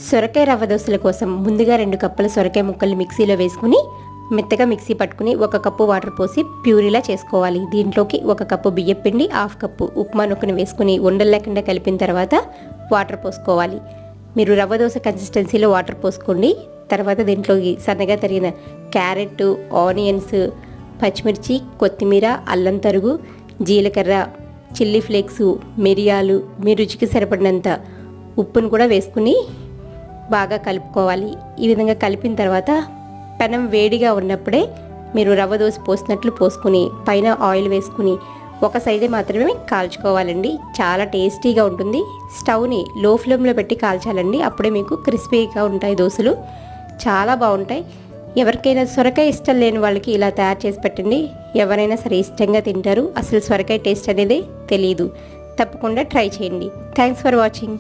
సొరకాయ రవ్వ దోశల కోసం ముందుగా 2 కప్పుల సొరకాయ ముక్కలు మిక్సీలో వేసుకుని మెత్తగా మిక్సీ పట్టుకుని 1 కప్పు వాటర్ పోసి ప్యూరీలా చేసుకోవాలి. దీంట్లోకి 1 కప్పు బియ్యం పిండి, 1/2 కప్పు ఉప్మా నూకను వేసుకుని ఉండలు లేకుండా కలిపిన తర్వాత వాటర్ పోసుకోవాలి. మీరు రవ్వ దోశ కన్సిస్టెన్సీలో వాటర్ పోసుకోండి. తర్వాత దీంట్లోకి సన్నగా తరిగిన క్యారెట్, ఆనియన్స్, పచ్చిమిర్చి, కొత్తిమీర, అల్లం తరుగు, జీలకర్ర, చిల్లీ ఫ్లేక్స్, మిరియాలు, మీ రుచికి సరిపడినంత ఉప్పును కూడా వేసుకుని బాగా కలుపుకోవాలి. ఈ విధంగా కలిపిన తర్వాత పెనం వేడిగా ఉన్నప్పుడే మీరు రవ్వ దోశ పోసినట్లు పోసుకుని పైన ఆయిల్ వేసుకుని ఒక సైడే మాత్రమే కాల్చుకోవాలండి. చాలా టేస్టీగా ఉంటుంది. స్టవ్ని లో ఫ్లేమ్లో పెట్టి కాల్చాలండి. అప్పుడే మీకు క్రిస్పీగా ఉంటాయి దోశలు, చాలా బాగుంటాయి. ఎవరికైనా సొరకాయ ఇష్టం లేని వాళ్ళకి ఇలా తయారు చేసి పెట్టండి. ఎవరైనా సరే ఇష్టంగా తింటారు. అసలు సొరకాయ టేస్ట్ అనేది తెలియదు. తప్పకుండా ట్రై చేయండి. Thanks for watching.